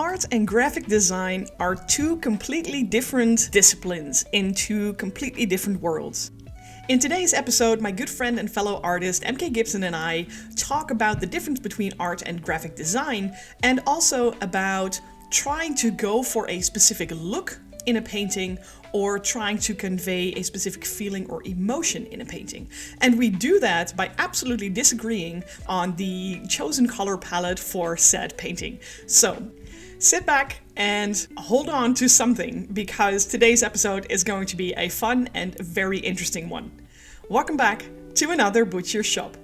art and graphic design are two completely different disciplines in two completely different worlds. In today's episode, my good friend and fellow artist MK Gibson and I talk about the difference between art and graphic design, and also about trying to go for a specific look in a painting or trying to convey a specific feeling or emotion in a painting. And we do that by absolutely disagreeing on the chosen color palette for said painting. So sit back and hold on to something, because today's episode is going to be a fun and very interesting one. Welcome back to another Butcher Shop.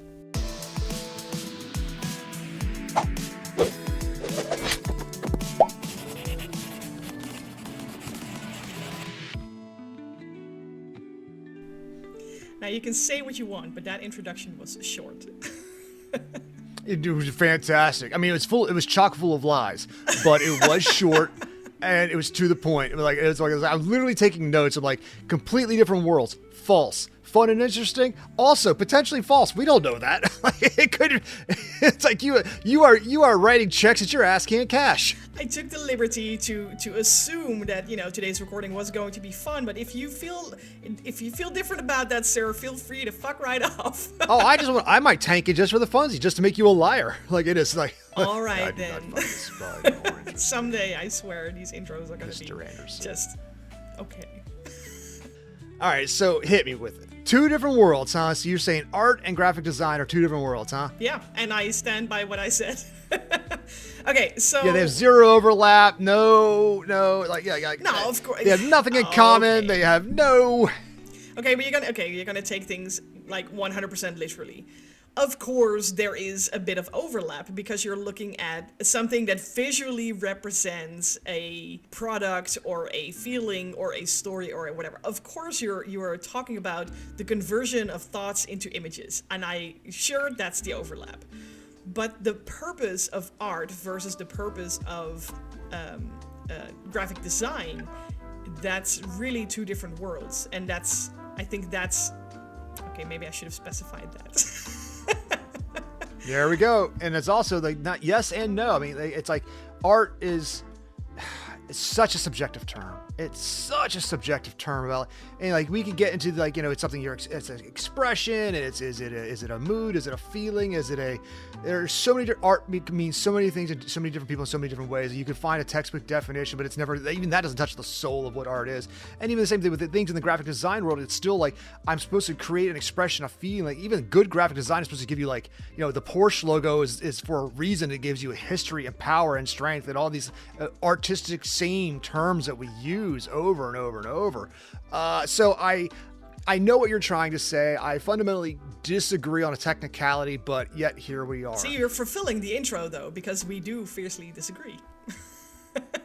Now you can say what you want, but that introduction was short. It was fantastic. I mean, it was chock full of lies, but it was short and it was to the point. I was literally taking notes of like completely different worlds. False. Fun and interesting. Also potentially false. We don't know that. It could. It's like you are writing checks that you're asking in cash. I took the liberty to assume that today's recording was going to be fun. But if you feel different about that, sir, feel free to fuck right off. I might tank it just for the funsies, just to make you a liar. Like it is like. All right then. Someday, I swear, these intros are going to be just okay. All right, so hit me with it. Two different worlds, huh? So you're saying art and graphic design are two different worlds, huh? Yeah, and I stand by what I said. Okay, so yeah, they have zero overlap. No, no, of course they have nothing in common. Okay. They have no. Okay, but you're gonna take things like 100% literally. Of course, there is a bit of overlap because you're looking at something that visually represents a product or a feeling or a story or whatever. Of course, you are talking about the conversion of thoughts into images, and sure that's the overlap. But the purpose of art versus the purpose of graphic design, that's really two different worlds, and I think that's okay. Maybe I should have specified that. There we go. And it's also like not yes and no. I mean, it's like art is it's such a subjective term. It's such a subjective term about, and like we can get into like, it's something it's an expression, and is it a mood? Is it a feeling? There's so many art means so many things to so many different people in so many different ways. You could find a textbook definition, but it's never, even that doesn't touch the soul of what art is. And even the same thing with the things in the graphic design world, it's still like, I'm supposed to create an expression, a feeling. Like even good graphic design is supposed to give you like, the Porsche logo is for a reason. It gives you a history and power and strength and all these artistic same terms that we use over and over and over. So I know what you're trying to say. I fundamentally disagree on a technicality, but yet here we are. See, you're fulfilling the intro though, because we do fiercely disagree.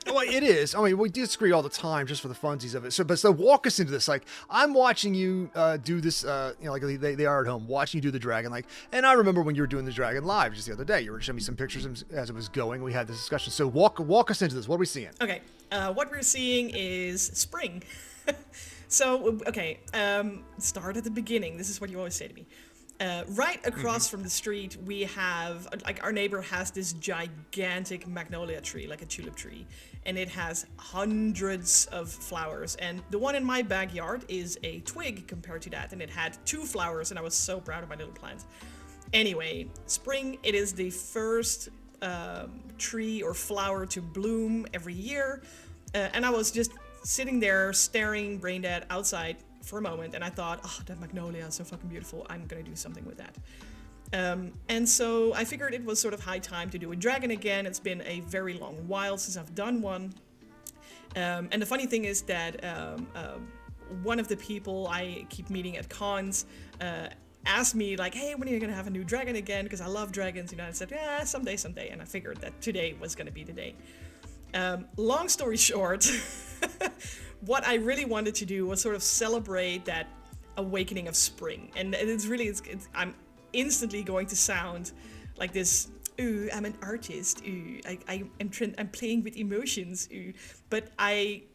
Well, it is. I mean, we disagree all the time just for the funsies of it. So walk us into this. Like, I'm watching you do this, like they are at home, watching you do the dragon. Like, and I remember when you were doing the dragon live just the other day. You were showing me some pictures as it was going. We had this discussion. So walk us into this. What are we seeing? Okay. What we're seeing is spring. So, okay, start at the beginning. This is what you always say to me. Right across from the street, we have, like, our neighbor has this gigantic magnolia tree, like a tulip tree, and it has hundreds of flowers. And the one in my backyard is a twig compared to that, and it had 2 flowers, and I was so proud of my little plant. Anyway, spring, it is the first tree or flower to bloom every year, and I was just sitting there staring brain dead outside for a moment, and I thought, oh, that magnolia is so fucking beautiful, I'm gonna do something with that. And so I figured it was sort of high time to do a dragon again. It's been a very long while since I've done one. And the funny thing is that one of the people I keep meeting at cons asked me, like, hey, when are you gonna have a new dragon again? Because I love dragons, and I said, yeah, someday. And I figured that today was gonna be the day. Long story short, what I really wanted to do was sort of celebrate that awakening of spring. And I'm instantly going to sound like this, ooh, I'm an artist, ooh, I'm playing with emotions, ooh. But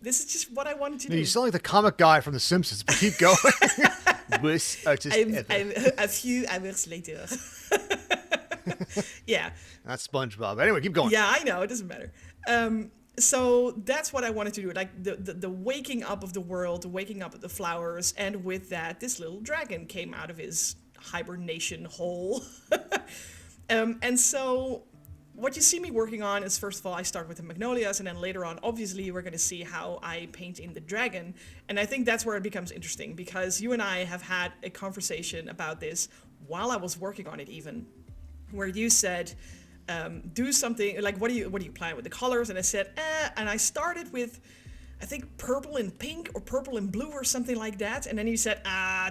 this is just what I wanted to do. You sound like the comic guy from The Simpsons, but keep going. Worst artist ever. A few hours later. Yeah. That's SpongeBob. Anyway, keep going. Yeah, I know. It doesn't matter. So that's what I wanted to do. Like the waking up of the world, the waking up of the flowers. And with that, this little dragon came out of his hibernation hole. And so what you see me working on is, first of all, I start with the magnolias, and then later on, obviously, we're going to see how I paint in the dragon. And I think that's where it becomes interesting, because you and I have had a conversation about this while I was working on it even, where you said, do something, like, what do you plan with the colors? And I said, and I started with, I think, purple and pink, or purple and blue, or something like that. And then you said,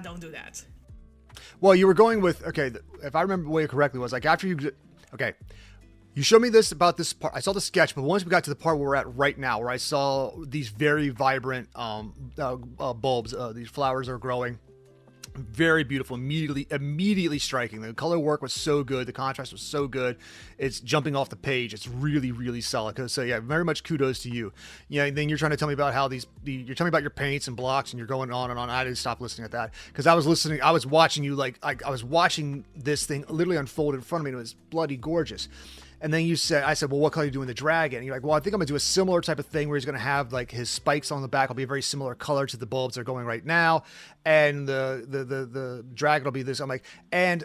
don't do that. Well, you were going with, okay, if I remember the way it correctly was, like, after you, okay, you showed me this about this part. I saw the sketch, but once we got to the part where we're at right now, where I saw these very vibrant bulbs, these flowers are growing, very beautiful, immediately striking. The color work was so good, the contrast was so good. It's jumping off the page. It's really, really solid. So yeah, very much kudos to you. Yeah, and then you're trying to tell me about how you're telling me about your paints and blocks, and you're going on and on. I didn't stop listening at that because I was watching you, like I was watching this thing literally unfold in front of me, and it was bloody gorgeous. And then I said, well, what color are you doing the dragon? And you're like, well, I think I'm gonna do a similar type of thing where he's gonna have like his spikes on the back will be a very similar color to the bulbs that are going right now, and the dragon will be this. I'm like, and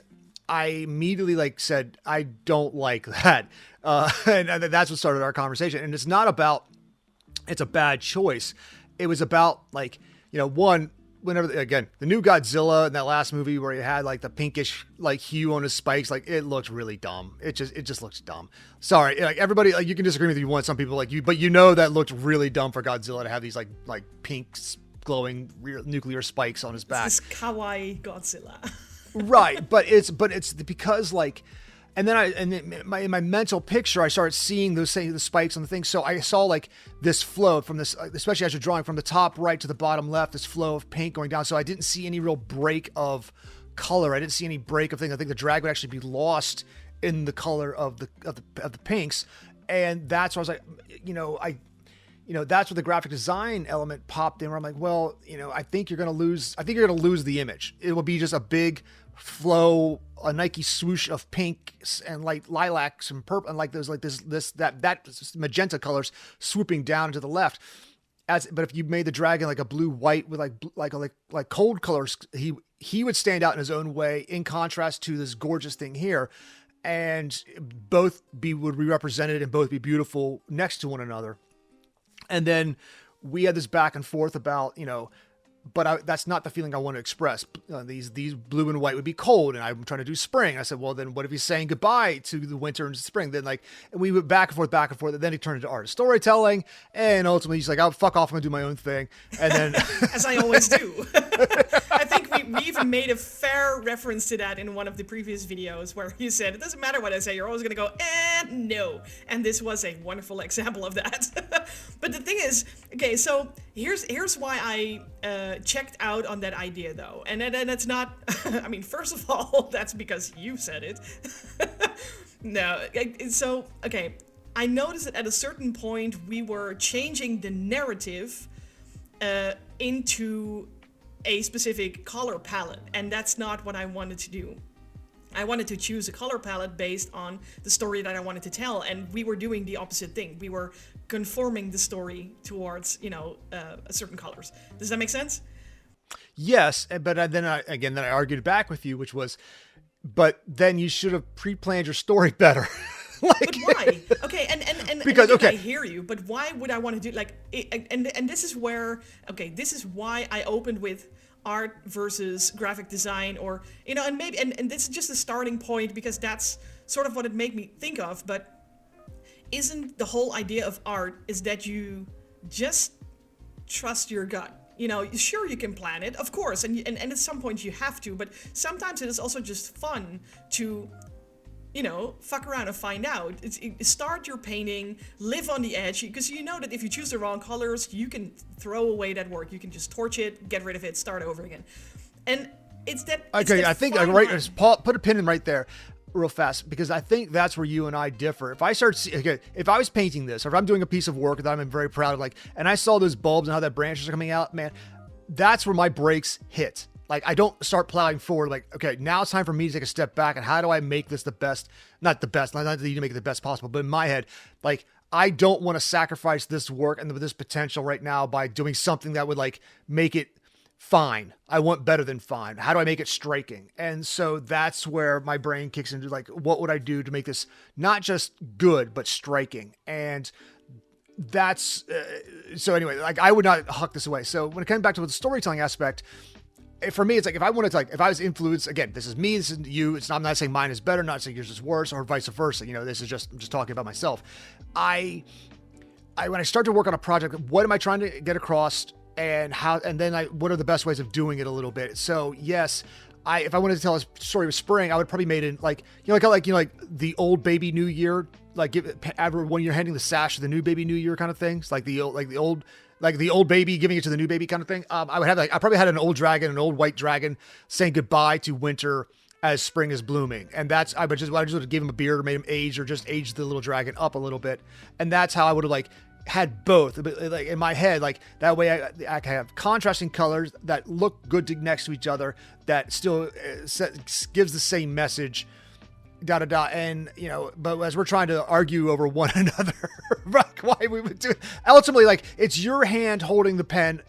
I immediately like said, I don't like that, and that's what started our conversation. And it's not about it's a bad choice. It was about, like, one. Whenever, again, the new Godzilla in that last movie where he had like the pinkish like hue on his spikes, like it looked really dumb. It just looks dumb. Sorry, like everybody, like you can disagree with me if you want. Some people like you, but that looked really dumb for Godzilla to have these like pink glowing nuclear spikes on his back. It's this kawaii Godzilla. Right, but it's because like. And then in my mental picture, I started seeing the spikes on the thing. So I saw like this flow from this, especially as you're drawing from the top right to the bottom left, this flow of paint going down. So I didn't see any real break of color. I didn't see any break of thing. I think the drag would actually be lost in the color of the pinks. And that's where I was like, that's where the graphic design element popped in, where I'm like, well, I think you're going to lose the image. It will be just a big flow, a Nike swoosh of pinks and like lilacs and purple and like those, like that magenta colors swooping down to the left. But if you made the dragon like a blue white with like cold colors, he would stand out in his own way in contrast to this gorgeous thing here, and would be represented and both be beautiful next to one another. And then we had this back and forth about, but that's not the feeling I want to express. These blue and white would be cold, and I'm trying to do spring. I said, well, then what if he's saying goodbye to the winter and spring? Then and we went back and forth, and then it turned into art of storytelling, and ultimately he's like, "I'll fuck off, I'm gonna do my own thing." And then, as I always do. I think we even made a fair reference to that in one of the previous videos, where you said, it doesn't matter what I say, you're always gonna go, no. And this was a wonderful example of that. But the thing is, okay, so here's why I checked out on that idea, though. And it's not, I mean, first of all, that's because you said it. No, so, okay, I noticed that at a certain point we were changing the narrative into a specific color palette, and that's not what I wanted to do. I wanted to choose a color palette based on the story that I wanted to tell, and we were doing the opposite thing. We were conforming the story towards, certain colors. Does that make sense? Yes, but then I argued back with you, which was, but then you should have pre-planned your story better. But why? Okay, and because I hear you, but why would I want to do and this is where, okay, this is why I opened with art versus graphic design, or and maybe and this is just a starting point because that's sort of what it made me think of. But isn't the whole idea of art is that you just trust your gut? Sure, you can plan it, of course, and at some point you have to, but sometimes it is also just fun to fuck around and find out. Start your painting, live on the edge, because you know that if you choose the wrong colors, you can throw away that work. You can just torch it, get rid of it, start over again. And it's that. Okay, I think put a pin in right there, real fast, because I think that's where you and I differ. If I was painting this, or if I'm doing a piece of work that I'm very proud of, and I saw those bulbs and how that branches are coming out, man, that's where my brakes hit. Like, I don't start plowing forward. Like, okay, now it's time for me to take a step back. And how do I make this the best? Not the best, not that you need to make it the best possible, but in my head, like, I don't want to sacrifice this work and this potential right now by doing something that would like make it fine. I want better than fine. How do I make it striking? And so that's where my brain kicks into like, what would I do to make this not just good, but striking? And that's, so anyway, like I would not huck this away. So when it comes back to the storytelling aspect, for me, it's like, if I wanted to, like, if I was influenced, again, this is me, this is you. I'm not saying mine is better, not saying yours is worse or vice versa. You know, this is just, I'm just talking about myself. I when I start to work on a project, what am I trying to get across and how, and then what are the best ways of doing it a little bit? So yes, if I wanted to tell a story of spring, I would probably made it like, like the old baby new year, like when you're handing the sash to the new baby new year kind of things, like the old baby giving it to the new baby kind of thing. I would have I probably had an old dragon, an old white dragon saying goodbye to winter as spring is blooming. And that's, I just would have given him a beard or made him age or just aged the little dragon up a little bit. And that's how I would have like had both, but like in my head, like that way I can have contrasting colors that look good next to each other, that still gives the same message. And you know, but as we're trying to argue over one another, like why we would do it, ultimately, like it's your hand holding the pen,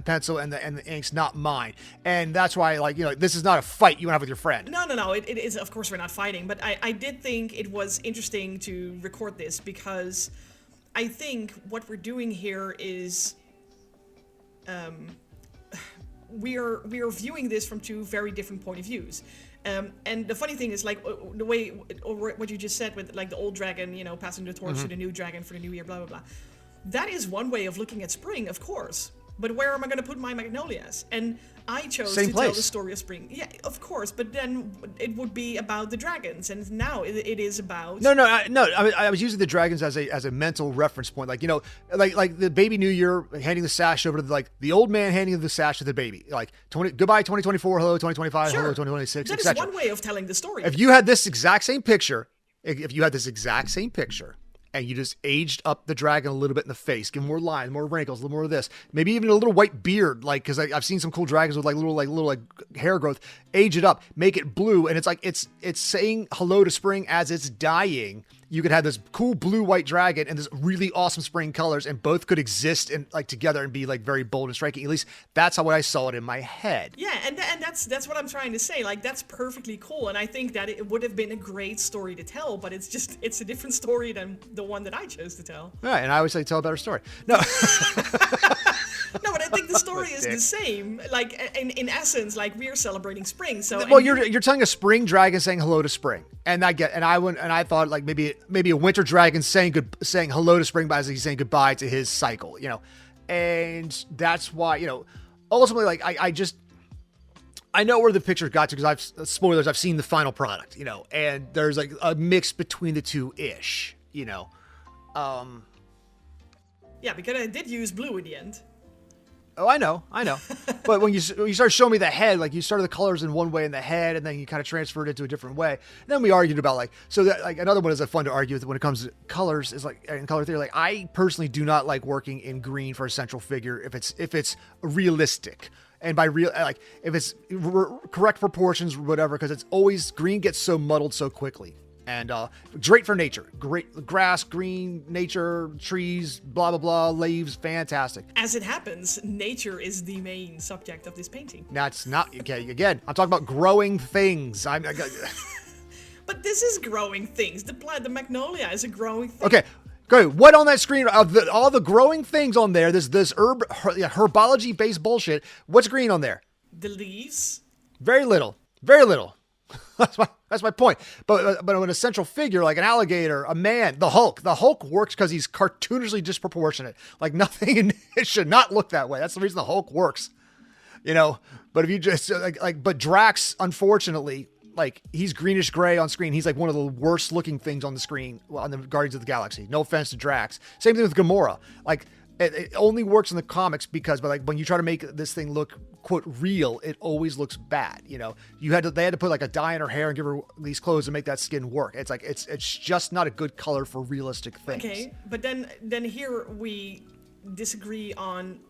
pencil, and the inks, not mine, and that's why, like, you know, this is not a fight you have with your friend. No. It is, of course, we're not fighting, but I did think it was interesting to record this because I think what we're doing here is, we are viewing this from two very different point of views. And the funny thing is, like, the way, or what you just said with, like, the old dragon, you know, passing the torch to the new dragon for the new year, blah, blah, blah. That is one way of looking at spring, of course. But where am I going to put my magnolias? And I chose to tell the story of spring. Yeah, of course. But then it would be about the dragons. And now it is about... No. I was using the dragons as a mental reference point. Like, you know, like the baby new year, handing the sash over to the old man handing the sash to the baby. Like, goodbye 2024, hello 2025, hello 2026, etc. That is one way of telling the story. If you had this exact same picture, and you just aged up the dragon a little bit in the face, give him more lines, more wrinkles, a little more of this, maybe even a little white beard, like, because I've seen some cool dragons with little hair growth. Age it up, make it blue, and it's like it's saying hello to spring as it's dying. You could have this cool blue-white dragon and this really awesome spring colors, and both could exist and like together and be like very bold and striking. At least that's how I saw it in my head. Yeah, and that's what I'm trying to say. Like, that's perfectly cool, and I think that it would have been a great story to tell, but it's a different story than the one that I chose to tell. Right, and I always say tell a better story. No. No, but I think the story is the same. Like, in essence, like, we're celebrating spring. So, well, you're telling a spring dragon saying hello to spring, and I thought like maybe a winter dragon saying hello to spring, but as he's saying goodbye to his cycle, you know, and that's why, you know, ultimately, like I know where the picture got to because I've seen the final product, you know, and there's like a mix between the two ish, you know. Yeah, because I did use blue in the end. Oh, I know. But when you start showing me the head, like you started the colors in one way in the head, and then you kind of transferred it to a different way. And then we argued about like another one is fun to argue with when it comes to colors is like in color theory. Like I personally do not like working in green for a central figure if it's realistic. And by real, like if it's correct proportions, whatever, because it's always green gets so muddled so quickly. And great for nature. Great grass, green, nature, trees, blah, blah, blah, leaves, fantastic. As it happens, nature is the main subject of this painting. That's not, okay, again, I'm talking about growing things. But this is growing things. The magnolia is a growing thing. Okay, go. What on that screen, of all the growing things on there, this herbology-based bullshit, what's green on there? The leaves. Very little. That's my point. But when a central figure like an alligator, a man, the Hulk works because he's cartoonishly disproportionate. Like nothing, it should not look that way. That's the reason the Hulk works, you know. But if you just but Drax, unfortunately, like he's greenish gray on screen. He's like one of the worst looking things on the screen on the Guardians of the Galaxy. No offense to Drax. Same thing with Gamora. Like it only works in the comics because, but like when you try to make this thing look quote real, it always looks bad. You know, they had to put like a dye in her hair and give her these clothes to make that skin work. It's like it's just not a good color for realistic things. Okay, but then here we disagree on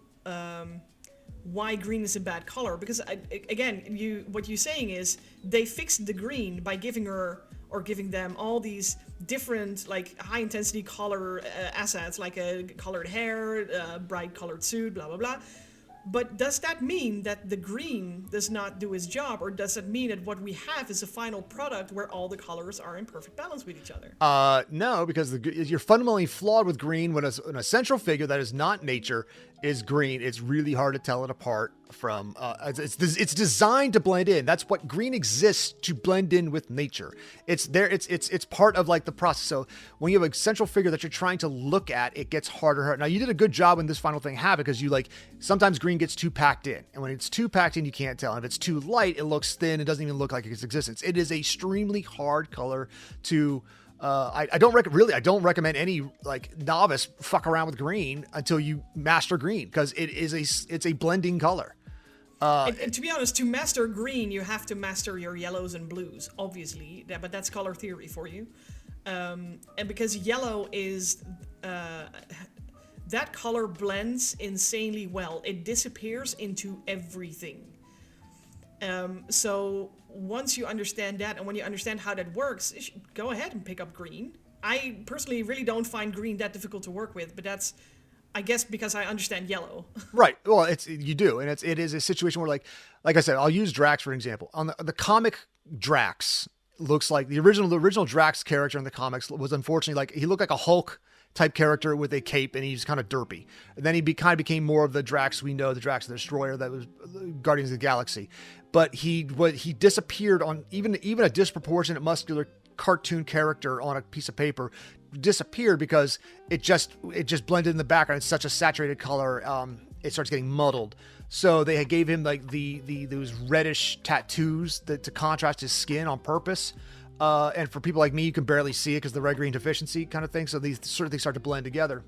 why green is a bad color, because again, what you're saying is they fixed the green by giving her or giving them all these different like high intensity color assets, like a colored hair, bright colored suit, blah blah blah. But does that mean that the green does not do its job, or does it mean that what we have is a final product where all the colors are in perfect balance with each other? No, because you're fundamentally flawed with green when an essential figure that is not nature is green. It's really hard to tell it apart from. It's designed to blend in. That's what green exists to blend in with nature. It's there. It's part of like the process. So when you have a central figure that you're trying to look at, it gets harder. Now you did a good job when this final thing happened, because you like sometimes green gets too packed in, and when it's too packed in, you can't tell. And if it's too light, it looks thin. It doesn't even look like its existence. It is a extremely hard color to. I don't recommend any like novice fuck around with green until you master green, because it's a blending color. And to be honest, to master green, you have to master your yellows and blues, obviously. But that's color theory for you. And because yellow is that color blends insanely well. It disappears into everything. So once you understand that, and when you understand how that works, go ahead and pick up green. I personally really don't find green that difficult to work with, but that's, I guess, because I understand yellow. Right. Well, you do, and it is a situation where, like I said, I'll use Drax for an example. On the comic, Drax looks like the original Drax character in the comics was unfortunately like he looked like a Hulk type character with a cape, and he's kind of derpy. And then he kind of became more of the Drax we know, the Drax the Destroyer that was Guardians of the Galaxy. But he disappeared on even a disproportionate muscular cartoon character on a piece of paper disappeared because it just blended in the background. It's such a saturated color, it starts getting muddled. So they gave him like those reddish tattoos to contrast his skin on purpose. And for people like me, you can barely see it because the red-green deficiency kind of thing. So these sort of things start to blend together.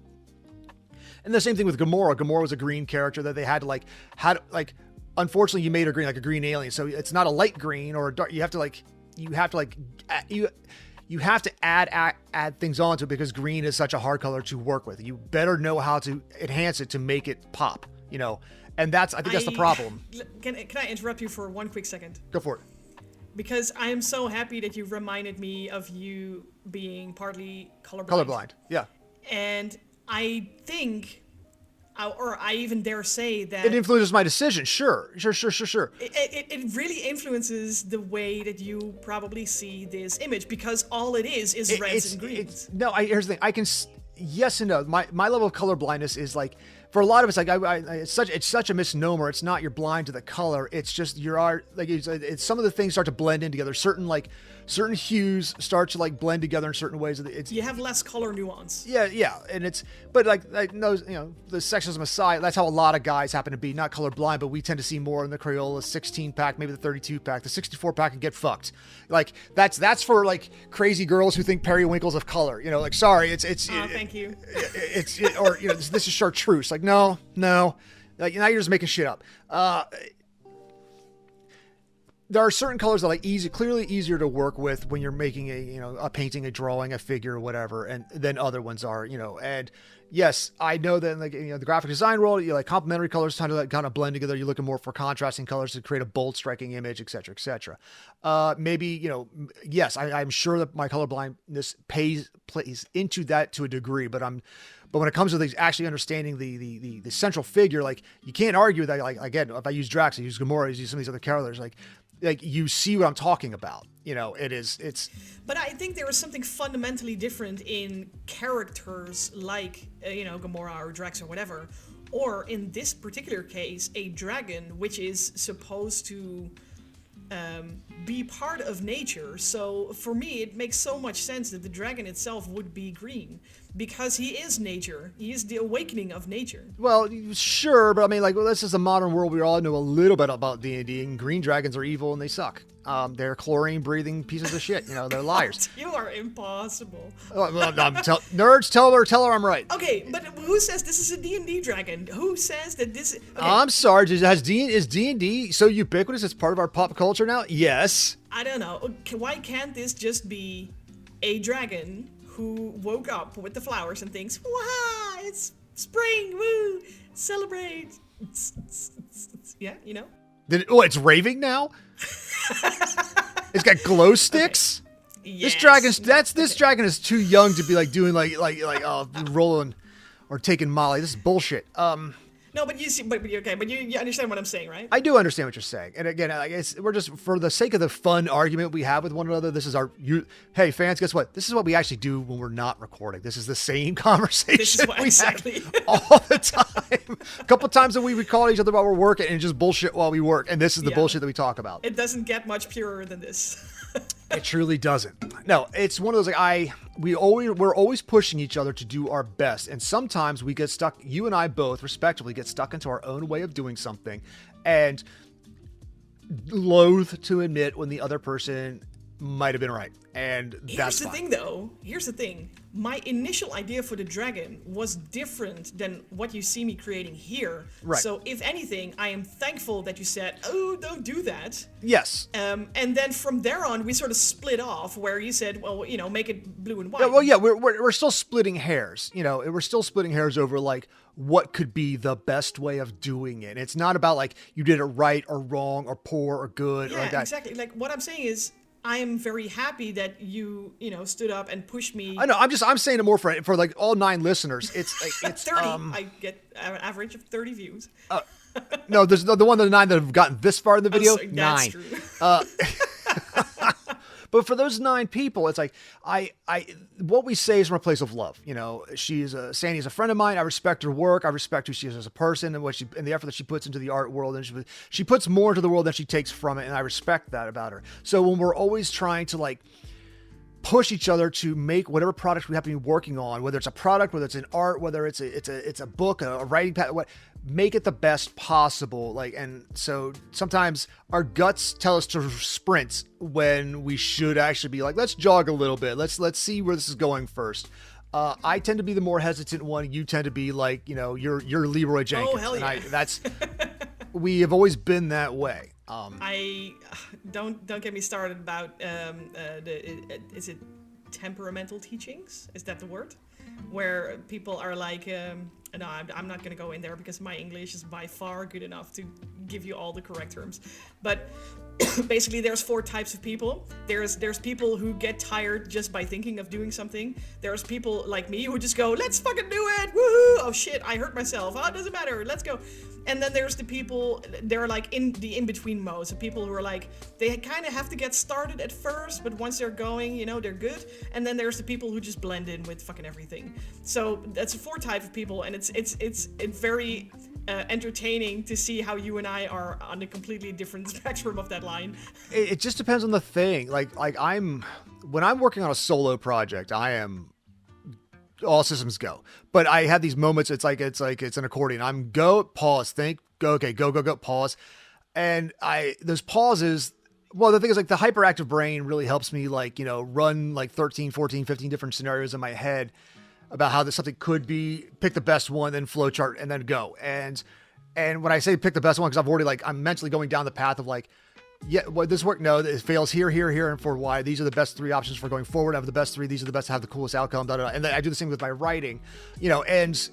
And the same thing with Gamora. Gamora was a green character that they had to unfortunately you made her green, like a green alien. So it's not a light green or a dark. You have to add things onto it, because green is such a hard color to work with. You better know how to enhance it to make it pop, and I think that's the problem. Can I interrupt you for one quick second? Go for it. Because I am so happy that you reminded me of you being partly colorblind. Colorblind, yeah. And I think, or I even dare say that... It influences my decision, sure. It really influences the way that you probably see this image, because all it is reds and greens. Here's the thing. I can... Yes and no. My level of color blindness is like... For a lot of us, like it's such a misnomer. It's not you're blind to the color. It's just it's some of the things start to blend in together. Certain hues start to like blend together in certain ways. You have less color nuance. Yeah, and but those, the sexism aside, that's how a lot of guys happen to be, not colorblind, but we tend to see more in the Crayola 16 pack, maybe the 32 pack, the 64 pack, and get fucked. Like that's for like crazy girls who think periwinkles of color. Sorry, it's. Thank you. This is chartreuse. Like no. Like now you're just making shit up. There are certain colors that are clearly easier to work with when you're making a painting, a drawing, a figure, or whatever, and then other ones are, and yes, I know that in the graphic design world, complementary colors kind of blend together. You're looking more for contrasting colors to create a bold, striking image, etc., etc. Maybe, yes, I'm sure that my colorblindness plays into that to a degree, but when it comes to actually understanding the central figure, like you can't argue that. Like again, if I use Drax, I use Gamora, I use some of these other characters, like you see what I'm talking about. It's. But I think there is something fundamentally different in characters like Gamora or Drax or whatever, or in this particular case, a dragon, which is supposed to be part of nature. So for me, it makes so much sense that the dragon itself would be green, because he is nature. He is the awakening of nature. Well, sure, but I mean, this is a modern world. We all know a little bit about D&D, and green dragons are evil and they suck. They're chlorine-breathing pieces of shit. They're liars. You are impossible. Nerds, tell her I'm right. Okay, but who says this is a D&D dragon? Who says that this... Okay. I'm sorry, is D&D so ubiquitous it's part of our pop culture now? Yes. I don't know. Why can't this just be a dragon who woke up with the flowers and thinks, wow, it's spring, woo, celebrate. Yeah, you know? It's raving now? It's got glow sticks? Yes. This dragon is too young to be like doing like rolling or taking Molly. This is bullshit. No, but you see, but okay, but you understand what I'm saying, right? I do understand what you're saying. And again, I guess we're just, for the sake of the fun argument we have with one another, this is hey fans, guess what? This is what we actually do when we're not recording. This is the same conversation This is what, exactly. all the time. A couple times that we call each other while we're working and just bullshit while we work. And this is the bullshit that we talk about. It doesn't get much purer than this. It truly doesn't. No, it's one of those, like, we're always pushing each other to do our best. And sometimes we get stuck, you and I both respectively get stuck into our own way of doing something and loath to admit when the other person might have been right. And that's fine. Here's the thing. My initial idea for the dragon was different than what you see me creating here. Right. So if anything, I am thankful that you said, oh, don't do that. Yes. And then from there on, we sort of split off where you said, well, you know, make it blue and white. Yeah, well, yeah, we're still splitting hairs. You know, we're still splitting hairs over like what could be the best way of doing it. It's not about like you did it right or wrong or poor or good. Yeah, or like that. Exactly. Like what I'm saying is, I am very happy that you stood up and pushed me. I know. I'm saying it more for like all 9 listeners. It's like, it's 30. I get an average of 30 views. No, there's the one of the 9 that have gotten this far in the video. Oh, sorry, that's 9. True. But for those 9 people, it's like what we say is from a place of love. You know, Sandy's a friend of mine. I respect her work. I respect who she is as a person and and the effort that she puts into the art world. And she puts more into the world than she takes from it. And I respect that about her. So when we're always trying to like push each other to make whatever product we happen to be working on, whether it's a product, whether it's an art, whether it's a book, a writing pad, make it the best possible. Like, and so sometimes our guts tell us to sprint when we should actually be like, let's jog a little bit. Let's see where this is going first. I tend to be the more hesitant one. You tend to be like, you know, you're Leroy Jenkins. Oh, hell yeah. And we have always been that way. I don't get me started about is it temperamental teachings? Is that the word? Where people are like, no, I'm not going to go in there because my English is by far good enough to give you all the correct terms. But basically, there's 4 types of people. There's people who get tired just by thinking of doing something. There's people like me who just go, let's fucking do it, woohoo! Oh shit, I hurt myself. Oh, it doesn't matter, let's go. And then there's the people, they're like in the in-between mode. So people who are like, they kind of have to get started at first, but once they're going, you know, they're good. And then there's the people who just blend in with fucking everything. So that's 4 types of people, and it's very entertaining to see how you and I are on a completely different spectrum of that line. It just depends on the thing. Like when I'm working on a solo project, I am all systems go. But I have these moments. It's like it's an accordion. I'm go, pause, think, go, okay, go, pause. And those pauses. Well, the thing is, like, the hyperactive brain really helps me, like, you know, run like 13, 14, 15 different scenarios in my head about how something could be, pick the best one, then flowchart, and then go. And when I say pick the best one, because I've already, like, I'm mentally going down the path of like, yeah, well, this work, no, it fails here, and for why. These are the best 3 options for going forward. I have the best 3. These are the best to have the coolest outcome. Da, da, da. And then I do the same with my writing, you know, and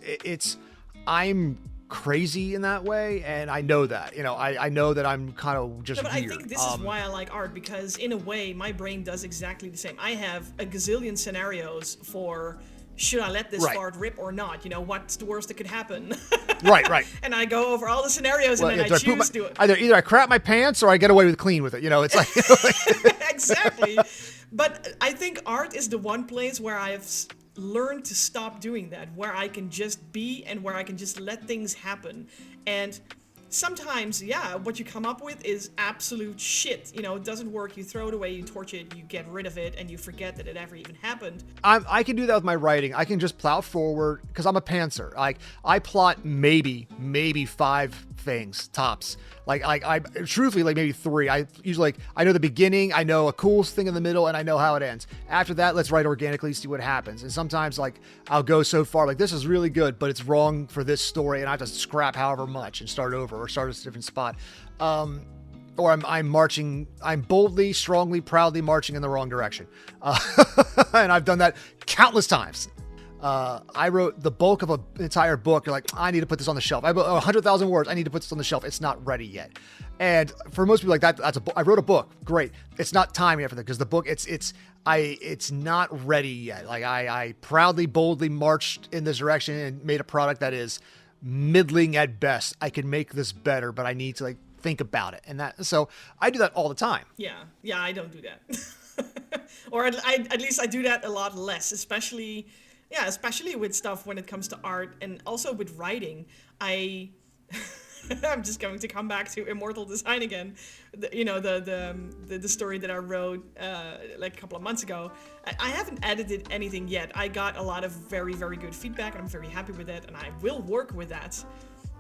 I'm crazy in that way. And I know that, you know, I know that I'm kind of just but weird. I think this is why I like art, because in a way, my brain does exactly the same. I have a gazillion scenarios for, should I let this fart rip or not? You know, what's the worst that could happen? Right. And I go over all the scenarios and then I choose to do it. Either I crap my pants or I get away with clean with it. You know, it's like... Exactly. But I think art is the one place where I have learned to stop doing that, where I can just be and where I can just let things happen. And sometimes, yeah, what you come up with is absolute shit. You know, it doesn't work. You throw it away, you torch it, you get rid of it, and you forget that it ever even happened. I can do that with my writing. I can just plow forward because I'm a pantser. Like, I plot maybe 5 things tops. Like I truthfully, like maybe 3. I usually, like, I know the beginning, I know a cool thing in the middle, and I know how it ends. After that, let's write organically, see what happens. And sometimes, like, I'll go so far, like, this is really good, but it's wrong for this story, and I have to scrap however much and start over or start at a different spot. Or I'm boldly, strongly, proudly marching in the wrong direction. And I've done that countless times. I wrote the bulk of an entire book. You're like, I need to put this on the shelf. I wrote 100,000 words. I need to put this on the shelf. It's not ready yet. And for most people, like that's a book. I wrote a book. Great. It's not time yet for that because the book, it's not ready yet. Like I proudly, boldly marched in this direction and made a product that is middling at best. I can make this better, but I need to like think about it. And so I do that all the time. Yeah, I don't do that. Or at least I do that a lot less, especially with stuff when it comes to art and also with writing. I'm just going to come back to Immortal Design again. The story that I wrote like a couple of months ago. I haven't edited anything yet. I got a lot of very, very good feedback, and I'm very happy with it, and I will work with that.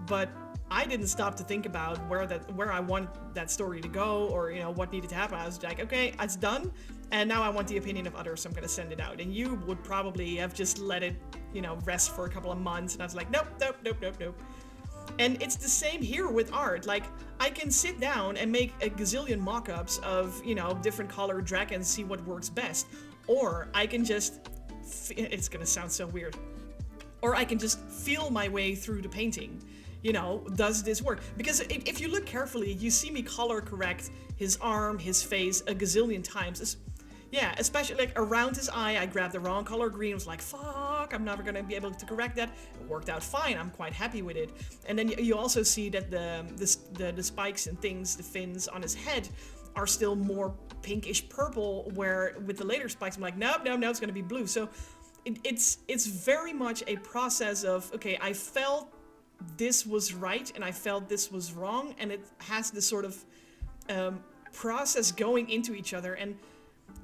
But I didn't stop to think about where I want that story to go, or what needed to happen. I was like, okay, it's done, and now I want the opinion of others, so I'm going to send it out. And you would probably have just let it, rest for a couple of months, and I was like, nope. And it's the same here with art. Like, I can sit down and make a gazillion mock-ups of, different colored dragons, see what works best. Or I can just, it's gonna sound so weird. Or I can just feel my way through the painting. Does this work? Because if you look carefully, you see me color correct his arm, his face a gazillion times. Yeah, especially like around his eye, I grabbed the wrong color green. I was like, fuck, I'm never gonna be able to correct that. It worked out fine. I'm quite happy with it. And then you also see that the spikes and things, the fins on his head, are still more pinkish purple. Where with the later spikes, I'm like, no, it's gonna be blue. So it's very much a process of, okay, I felt this was right and I felt this was wrong, and it has this sort of process going into each other. And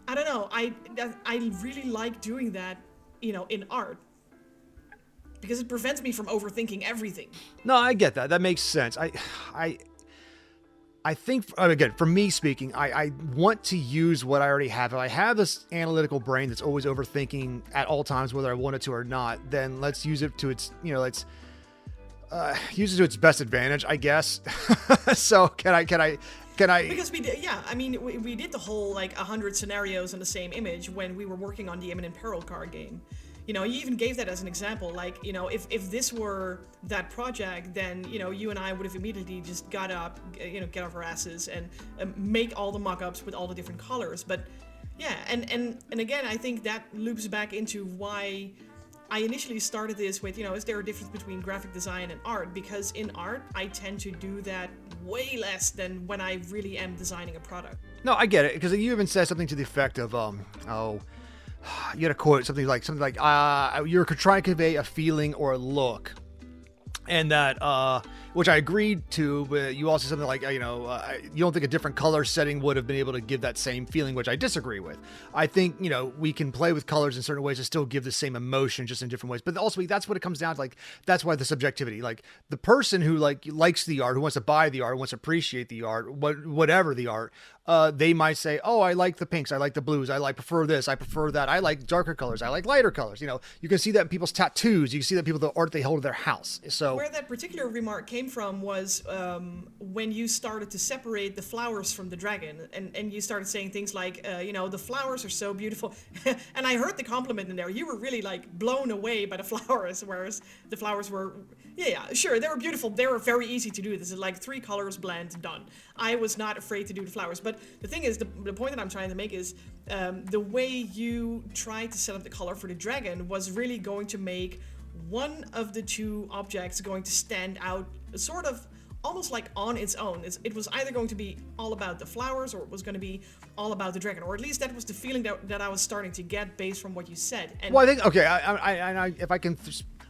I don't know, I really like doing that, in art, because it prevents me from overthinking everything. No, I get that. That makes sense. I think, again, for me speaking, I want to use what I already have. If I have this analytical brain that's always overthinking at all times, whether I want it to or not, then let's use it to its, use it to its best advantage, I guess. So can I? Because we did, yeah. I mean, we did the whole 100 scenarios in the same image when we were working on the Imminent Peril card game. You even gave that as an example. If this were that project, then you and I would have immediately just got up, get off our asses and make all the mock-ups with all the different colors. But yeah, and again, I think that loops back into why I initially started this with, is there a difference between graphic design and art? Because in art, I tend to do that way less than when I really am designing a product. No, I get it, because you even said something to the effect of, you had a quote, something like, you're trying to convey a feeling or a look. And that, which I agreed to, but you also said something like, you don't think a different color setting would have been able to give that same feeling, which I disagree with. I think, we can play with colors in certain ways to still give the same emotion, just in different ways. But also, that's what it comes down to. That's why the subjectivity, the person who likes the art, who wants to buy the art, wants to appreciate the art, whatever the art, they might say, oh, I like the pinks, I like the blues, I prefer this, I prefer that, I like darker colors, I like lighter colors. You can see that in people's tattoos, you can see that in people, the art they hold in their house. So where that particular remark came from was when you started to separate the flowers from the dragon, and you started saying things like, the flowers are so beautiful. And I heard the compliment in there. You were really blown away by the flowers, whereas the flowers were, yeah, sure, they were beautiful. They were very easy to do. This is 3 colors blend, done. I was not afraid to do the flowers. But the thing is, the point that I'm trying to make is the way you tried to set up the color for the dragon was really going to make one of the two objects going to stand out sort of almost on its own. It was either going to be all about the flowers, or it was going to be all about the dragon, or at least that was the feeling that I was starting to get based from what you said. And well, I think, okay, I if I can,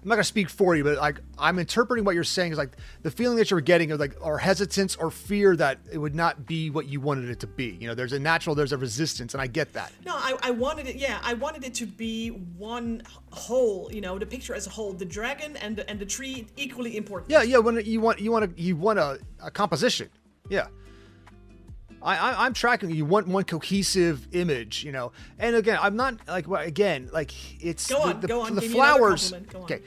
I'm not going to speak for you, but I'm interpreting what you're saying is the feeling that you're getting of or hesitance or fear that it would not be what you wanted it to be. There's a resistance, and I get that. No, I wanted it. Yeah, I wanted it to be one whole. The picture as a whole, the dragon and the tree equally important. Yeah. When you want a composition. Yeah. I'm tracking. You want one cohesive image, And again, I'm not it's go on. The Give flowers. Me another compliment. Go on. Okay.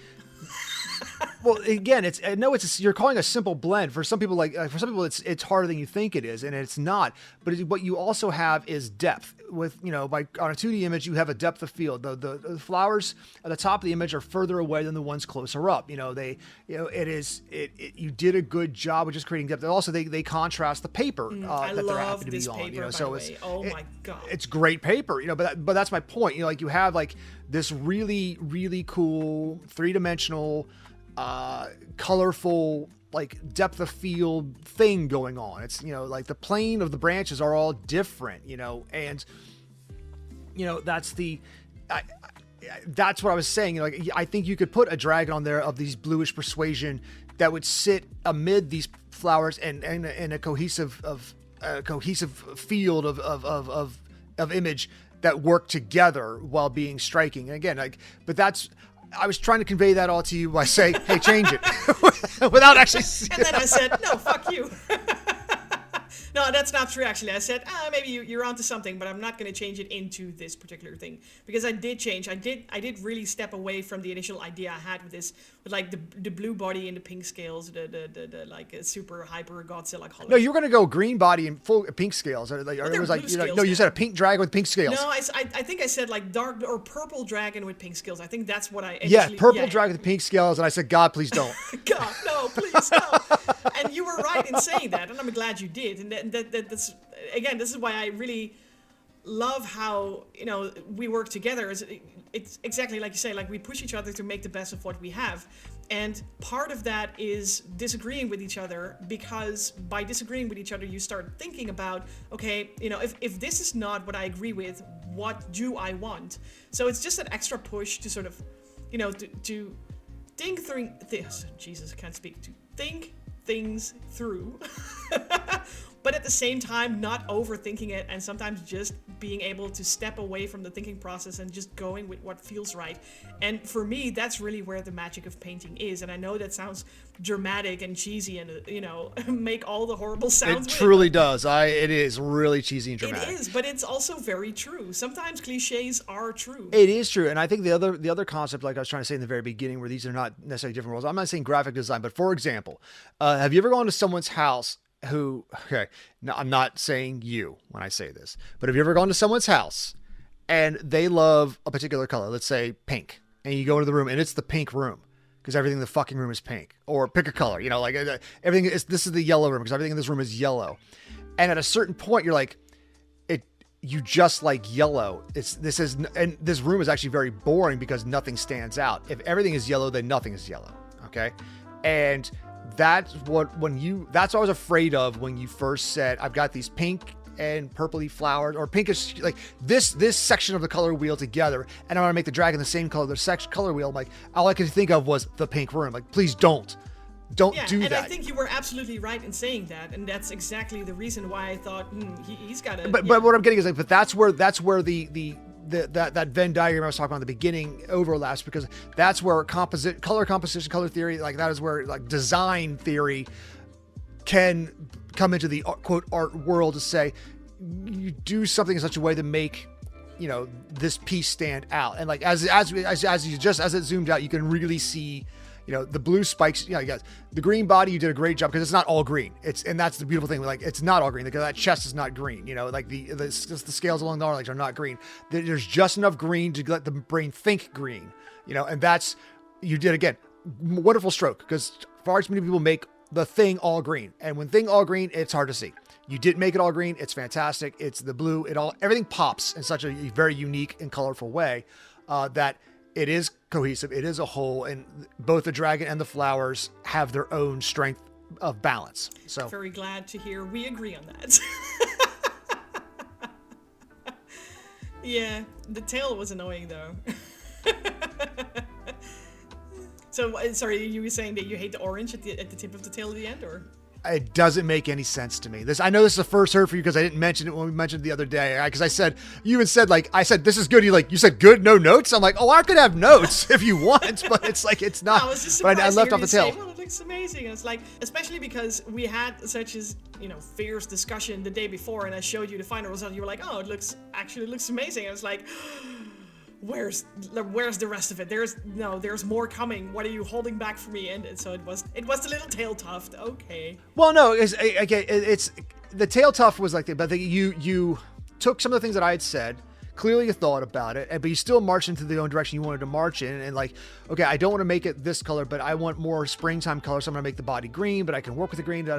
Well, again, I know you're calling a simple blend. For some people, it's harder than you think it is, and it's not. But what you also have is depth. With on a 2D image, you have a depth of field. The flowers at the top of the image are further away than the ones closer up. You did a good job of just creating depth. And also, they contrast the paper that they're happy to be on. Paper, so my god, it's great paper. But that's my point. You have like this really, really cool 3-dimensional, colorful, like depth of field thing going on. It's like the plane of the branches are all different, and that's what I was saying. I think you could put a dragon on there of these bluish persuasion that would sit amid these flowers and in a cohesive field of image that work together while being striking. And again, I was trying to convey that all to you by saying, hey, change it. Without actually... And then I said, no, fuck you. No, that's not true, actually. I said, maybe you're onto something, but I'm not going to change it into this particular thing. Because I did change. I did really step away from the initial idea I had with this, with like the blue body and the pink scales, the like super hyper Godzilla color. No, you were going to go green body and full pink scales. Or it was like, you said a pink dragon with pink scales. No, I think I said like dark or purple dragon with pink scales. I think that's what I purple dragon with pink scales. And I said, God, please don't. God, no, please, no. And you were right in saying that, and I'm glad you did. And that's again, this is why I really love how we work together. It's exactly like you say, like we push each other to make the best of what we have, and part of that is disagreeing with each other, because by disagreeing with each other you start thinking about, okay, if this is not what I agree with, what do I want? So it's just an extra push to sort of to think through this. Jesus, I can't speak. To think things through. But at the same time, not overthinking it, and sometimes just being able to step away from the thinking process and just going with what feels right. And for me, that's really where the magic of painting is. And I know that sounds dramatic and cheesy and, make all the horrible sounds. It truly does. It is really cheesy and dramatic. It is, but it's also very true. Sometimes cliches are true. It is true. And I think the other concept, like I was trying to say in the very beginning, where these are not necessarily different roles. I'm not saying graphic design, but for example, have you ever gone to someone's house I'm not saying you when I say this, but have you ever gone to someone's house and they love a particular color, let's say pink, and you go into the room and it's the pink room because everything in the fucking room is pink, or pick a color, everything is, this is the yellow room because everything in this room is yellow. And at a certain point, you're like, you just like yellow. And this room is actually very boring because nothing stands out. If everything is yellow, then nothing is yellow. Okay. And that's what I was afraid of when you first said, I've got these pink and purpley flowers, or pinkish, like this section of the color wheel together, and I want to make the dragon the same color, color wheel. I'm like, all I could think of was the pink room. Like, please don't do that. And I think you were absolutely right in saying that, and that's exactly the reason why I thought he's got to. But what I'm getting is like, but that's where that Venn diagram I was talking about at the beginning overlaps, because that's where color composition, color theory, like that is where like design theory can come into the quote art world to say you do something in such a way to make this piece stand out. And like as it zoomed out, you can really see the blue spikes. Guys, the green body, you did a great job because it's not all green. And that's the beautiful thing. Like, it's not all green because that chest is not green. Like the scales along the arms are not green. There's just enough green to let the brain think green. And that's, you did again, wonderful stroke, because far too many people make the thing all green, and when thing all green, it's hard to see. You didn't make it all green. It's fantastic. It's the blue. Everything pops in such a very unique and colorful way that it is cohesive. It is a whole, and both the dragon and the flowers have their own strength of balance. So very glad to hear we agree on that. Yeah, the tail was annoying though. So, sorry, you were saying that you hate the orange at the tip of the tail at the end, or? It doesn't make any sense to me. I know this is the first heard for you because I didn't mention it when we mentioned it the other day. Because I said, you even said, like, I said, this is good. You said good, no notes. I'm like, oh, I could have notes if you want, but it's like, it's not. I was just surprised I left off the tail. Say, well, it looks amazing. It's like, especially because we had such as, fierce discussion the day before, and I showed you the final result. You were like, oh, it looks amazing. I was like, where's the rest of it? There's more coming. What are you holding back from me? And so it was the little tail tuft. Okay. Well, no, it's the tail tuft was like, but you took some of the things that I had said. Clearly you thought about it, but you still marched into the own direction you wanted to march in. And like, okay, I don't want to make it this color, but I want more springtime color. So I'm going to make the body green, but I can work with the green,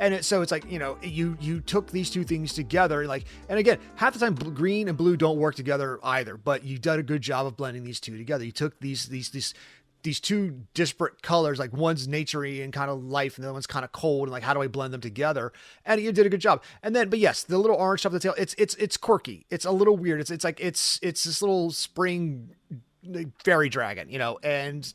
And so it's like, you took these two things together. Like, and again, half the time green and blue don't work together either, but you did a good job of blending these two together. You took these two disparate colors, like one's naturey and kind of life, and the other one's kind of cold, and like, how do I blend them together? And you did a good job. And then, but yes, the little orange stuff on the tail, it's quirky. It's a little weird. It's like, it's this little spring fairy dragon, and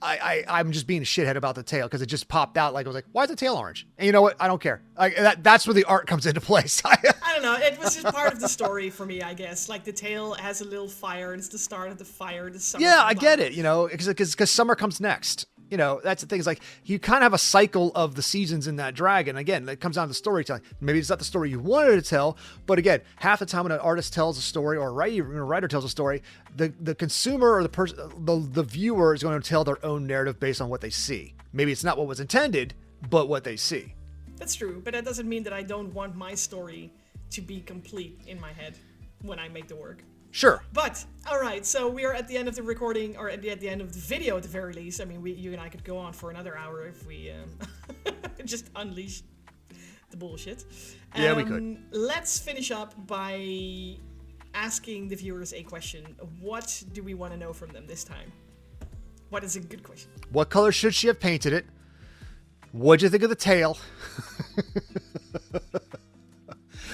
I'm just being a shithead about the tail because it just popped out. Like, I was like, why is the tail orange? And you know what? I don't care. Like that's where the art comes into place. I don't know. It was just part of the story for me, I guess. Like the tail has a little fire, and it's the start of the fire. The summer. Yeah, I get it. Because summer comes next. That's the thing. Is like you kind of have a cycle of the seasons in that dragon. Again, it comes down to storytelling. Maybe it's not the story you wanted to tell, but again, half the time when an artist tells a story or a writer tells a story, the consumer or the person, the viewer is going to tell their own narrative based on what they see. Maybe it's not what was intended, but what they see. That's true, but that doesn't mean that I don't want my story to be complete in my head when I make the work. Sure. But, alright, so we are at the end of the recording, or at the end of the video at the very least. I mean, you and I could go on for another hour if we just unleash the bullshit. Yeah, we could. Let's finish up by asking the viewers a question. What do we want to know from them this time? What is a good question? What color should she have painted it? What'd you think of the tail?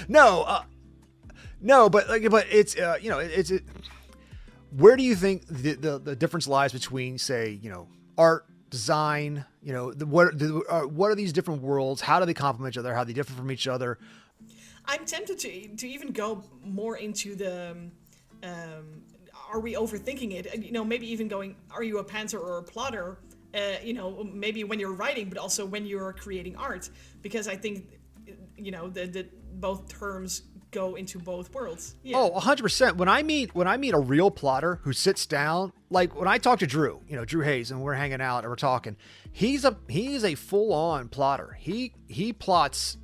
No, but it's where do you think the difference lies between, say, art, design, what are these different worlds? How do they complement each other? How are they different from each other? I'm tempted to even go more into the are we overthinking it? Maybe even going, are you a pantser or a plotter? Maybe when you're writing, but also when you're creating art, because I think the both terms go into both worlds. Yeah. Oh, 100%. When I meet a real plotter who sits down, like when I talk to Drew, Drew Hayes, and we're hanging out and we're talking, he's a full-on plotter. He plots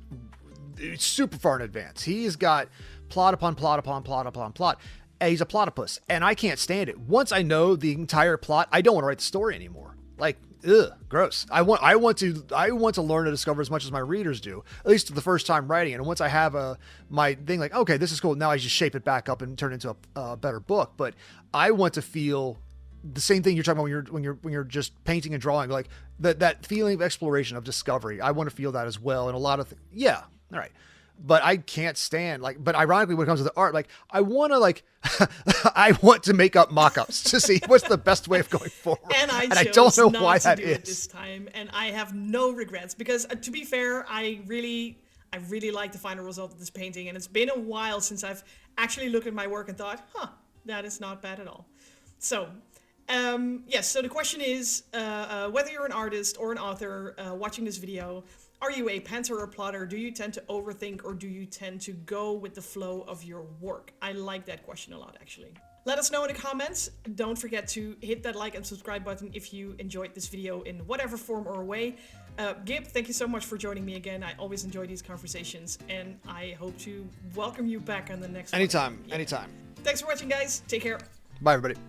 super far in advance. He's got plot upon plot upon plot upon plot. And he's a platypus, and I can't stand it. Once I know the entire plot, I don't want to write the story anymore. Like, ugh, gross. I want to learn to discover as much as my readers do, at least the first time writing it. And once I have my thing, like, okay, this is cool. Now I just shape it back up and turn it into a better book. But I want to feel the same thing you're talking about when you're just painting and drawing, like that feeling of exploration, of discovery. I want to feel that as well. And a lot of yeah, all right. But I can't stand, but ironically, when it comes to the art, I want to make up mock-ups to see what's the best way of going forward. And I don't know not why to that do is it this time, and I have no regrets because, to be fair, I really like the final result of this painting, and it's been a while since I've actually looked at my work and thought, that is not bad at all. So, yes. So the question is, whether you're an artist or an author watching this video. Are you a pantser or plotter? Do you tend to overthink, or do you tend to go with the flow of your work? I like that question a lot, actually. Let us know in the comments. Don't forget to hit that like and subscribe button if you enjoyed this video in whatever form or way. Gib, thank you so much for joining me again. I always enjoy these conversations, and I hope to welcome you back on the next one. Anytime. Thanks for watching, guys. Take care. Bye, everybody.